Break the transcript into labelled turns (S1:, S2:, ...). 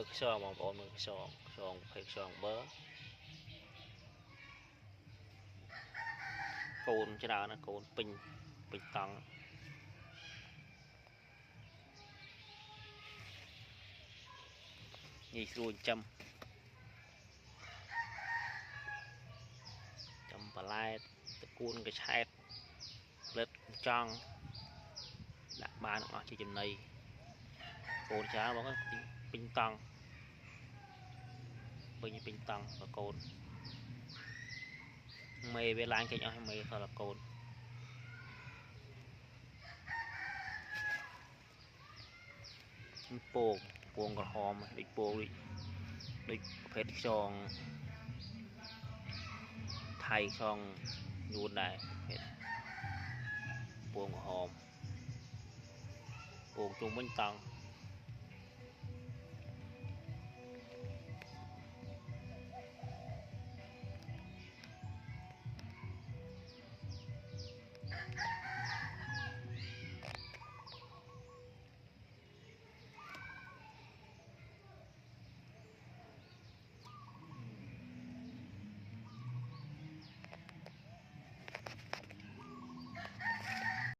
S1: mơ cái song bằng ổn mơ cái song phải song bớ cồn cho nào nó cồn pin pin tăng nhị ruồi châm châm bà lai tự cuốn cái chai lết trăng đã bán nó chỉ chừng này cồn chả bằng cái pin tăng pin tăng và cồn mày về làng cái nhau hay mày thôi là cồn pô pô còn hòm đi pô đi phết xong thay xong nhuộn này pô còn hòm pô chung bánh tăng